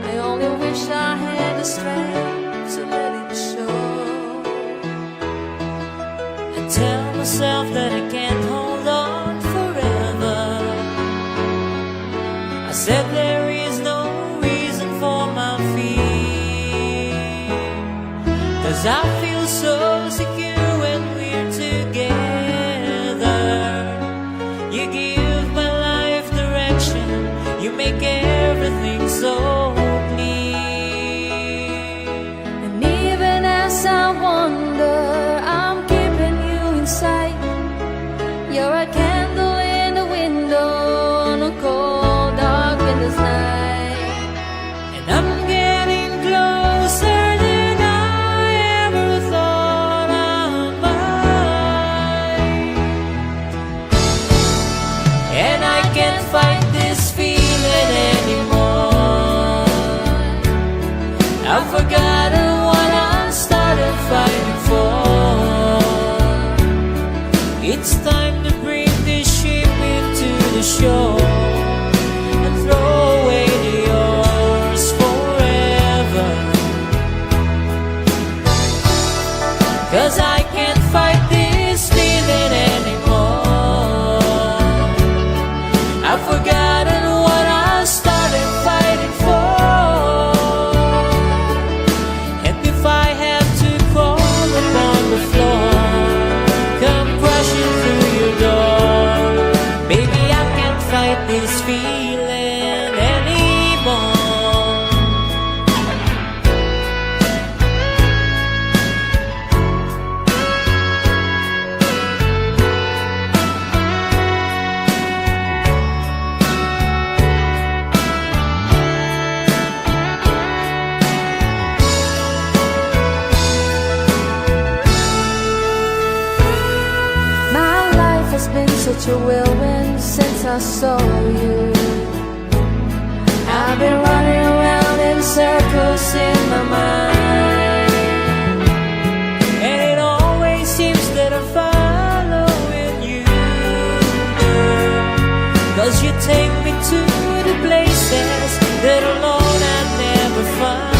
I only wish I had the strength to let it show. I tell myself that I can't hold on forever. I said there is no reason for my fear, 'cause I feel so secure when we're together. You give my life direction, you make everything so clear. And even as I wander, I'm keeping you in sight. You're a candle in the window on a cold, dark winter's night. And I'm getting closer than I ever thought I might. And I can't fight this feeling anymore. I've forgotten what I started fighting for. It's time to bring this ship into the shore and throw away the oars forever. 'Cause I can't fight this feeling anymore. I've forgotten what I started fighting for. And if I have to crawl upon the floor, come crashing through your door, baby, I can't fight this feeling anymore. My life has been such a whirlwind since I saw you. I've been running around in circles in my mind, And it always seems that I'm following you, girl, 'cause you take me to the places that alone I'd never find.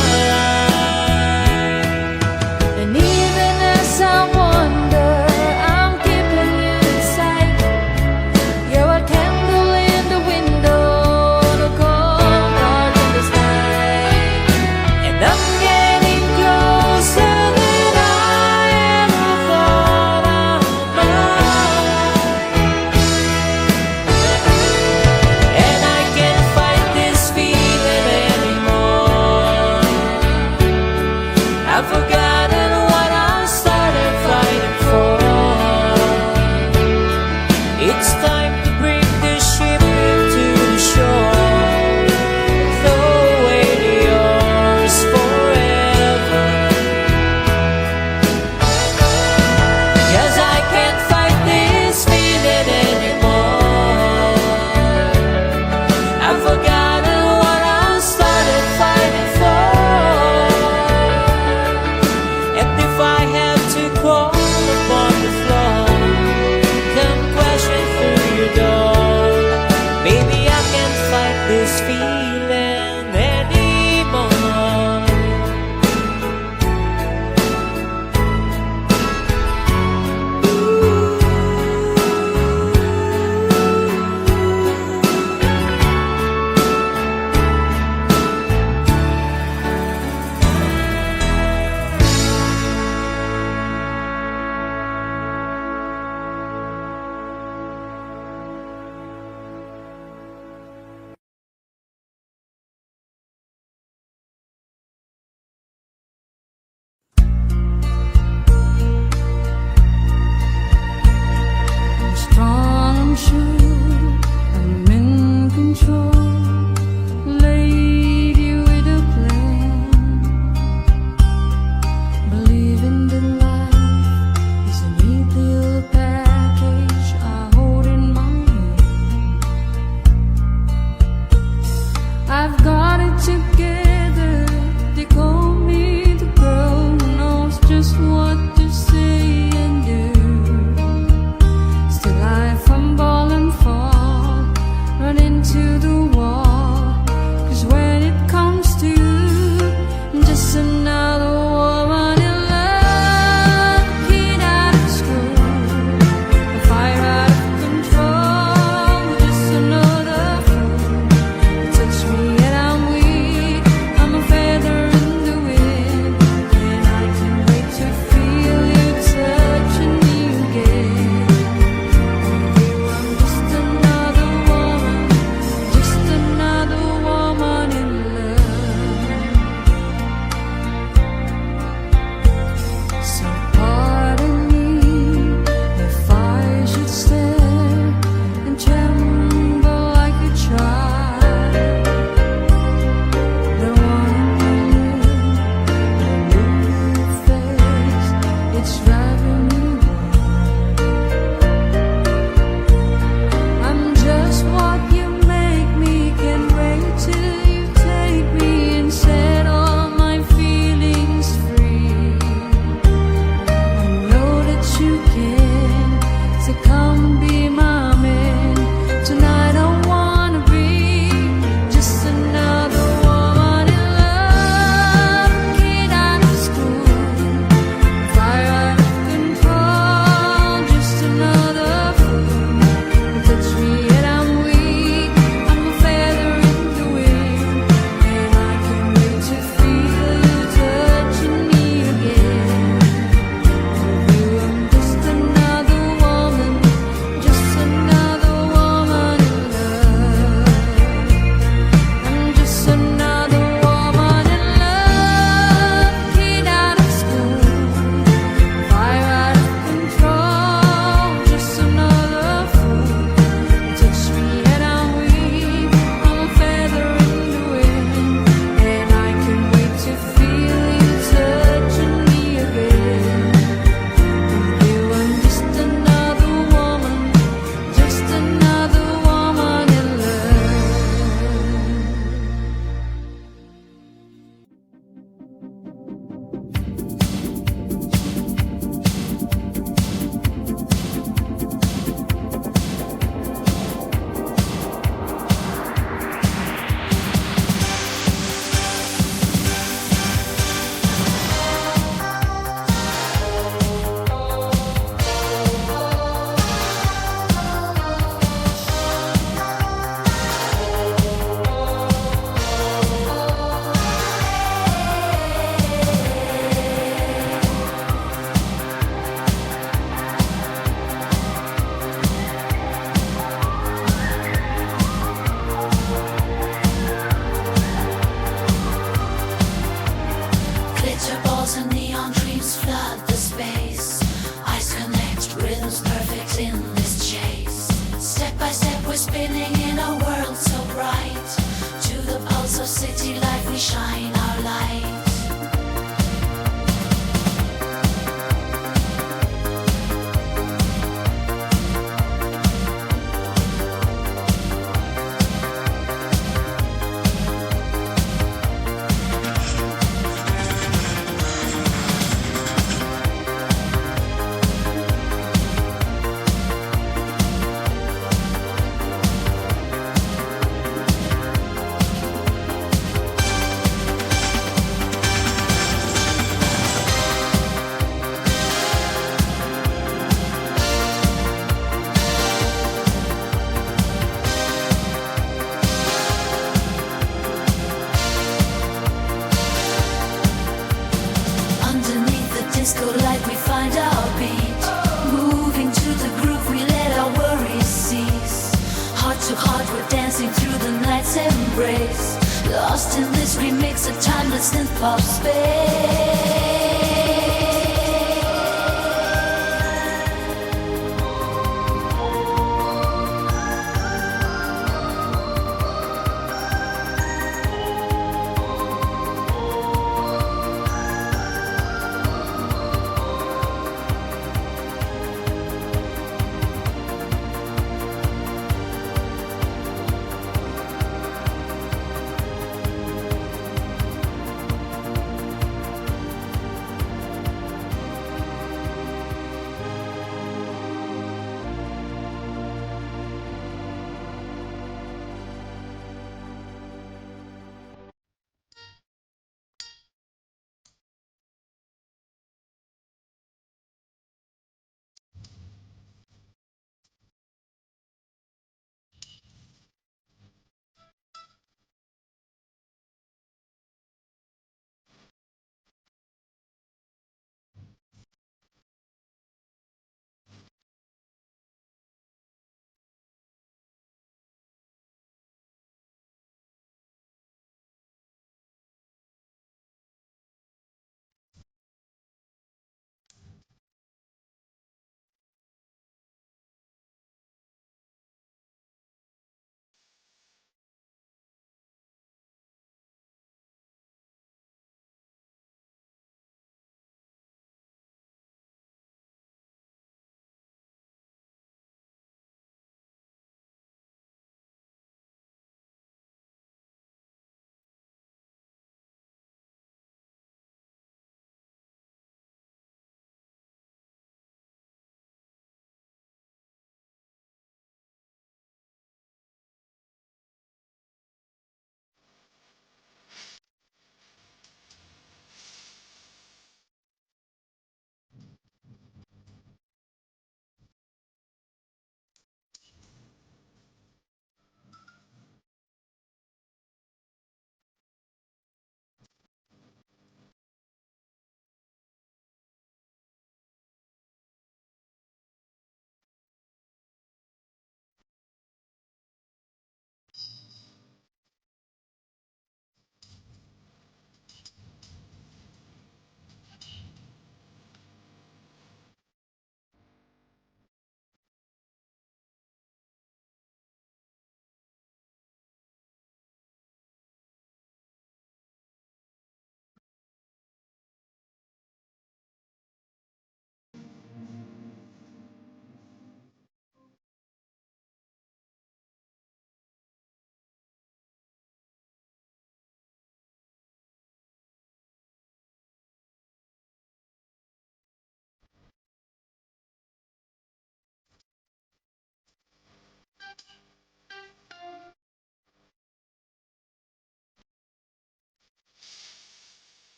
disco light, we find our beat. Moving to the groove, we let our worries cease. Heart to heart, we're dancing through the night's embrace. Lost in this remix of timeless synth pop space.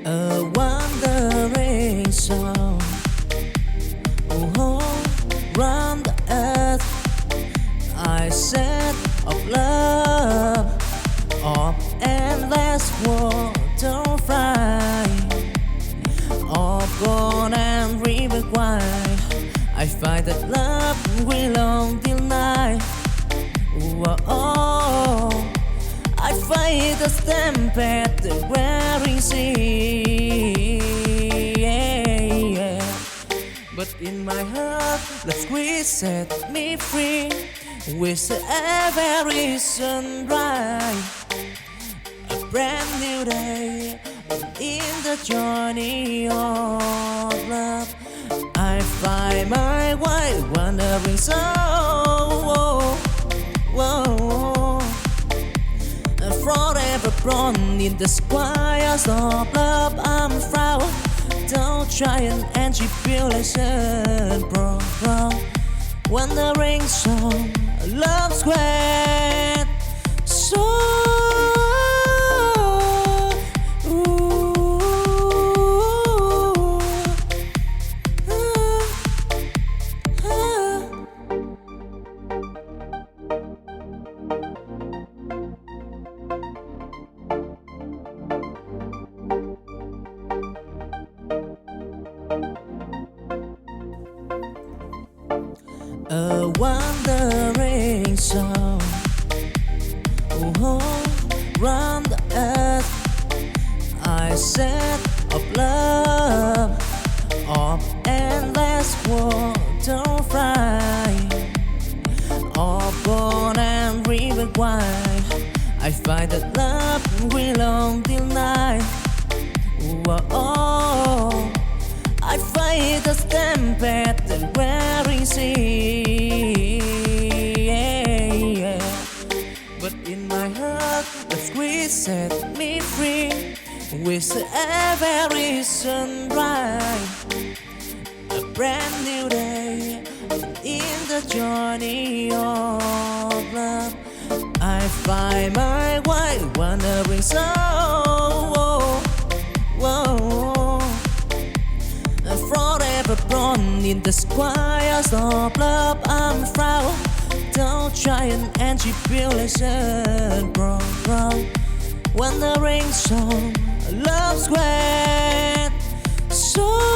A wandering song, oh, round the earth. I said of love, of endless waterfly, of gold and river wide. I find that love will long till night. Oh, I fight the stampede, the wearing sea. But in my heart, the squeeze set me free. With every sunrise, a brand new day, in the journey of love, I find my way wandering soul. Forever born in the squires of love, I'm proud. Don't try and tribulation, bro. Wandering song, love's great song. A wandering song, oh, round the earth. I said of love, of endless waterfly, of gold and river wide. I find that love will long till night. Oh, I fight the stampede, the wearing sea. But in my heart, the squeeze set me free. With every sunrise, a brand new day, in the journey of love, I find my way wandering soul. Forever born in the squires of love, I'm proud. Don't try and tribulation, bro. Wandering song, love's great song.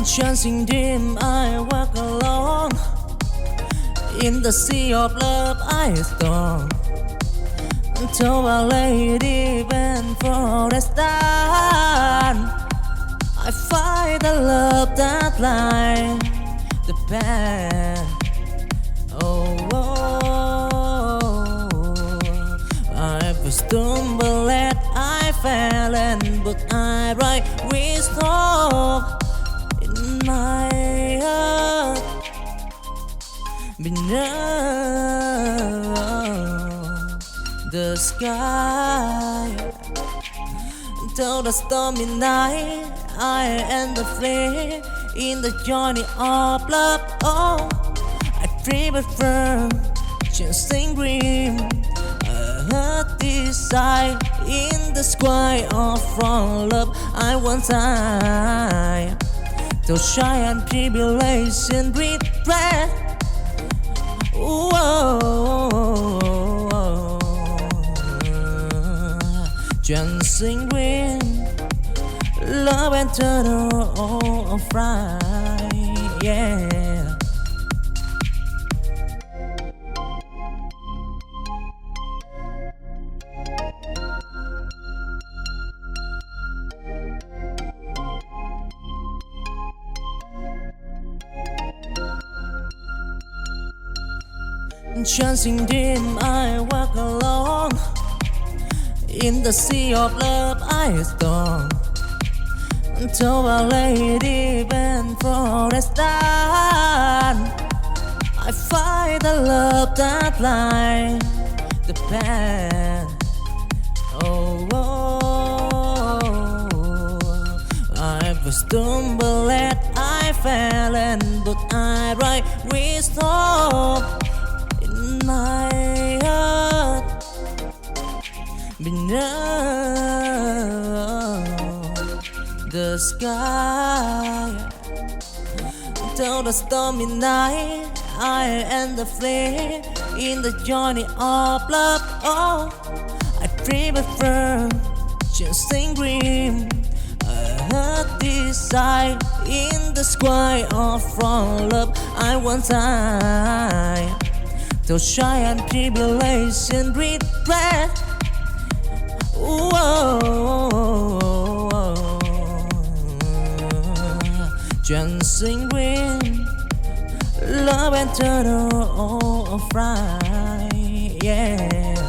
Chasing dream, I walk alone. In the sea of love, I storm. Until a lady bent for a star, I find the love that lies the path. I stumbled and I fell, but I rise with hope in my heart. Beneath the sky, till the stormy night, I end the flame in the journey of love. Oh, I dream it firm, chasing dream. I heard desire in the sky of from love. I want time to shy and tribulation with breath. Dancing wind, love and turtle of right, yeah. Chasing dream, I walk alone. In the sea of love, I storm. Until a lady bent for a star, I find the love that lies the path. Oh, I was stumbled, I fell, but I write wisdom in my heart. Beneath the sky, till the stormy night, I and the flame in the journey of love. Oh, I dream of firm, chasing dream. I heard desire in the sky of from love. I want I till shy and tribulation regret. Chasing dream, love and turn of right, yeah.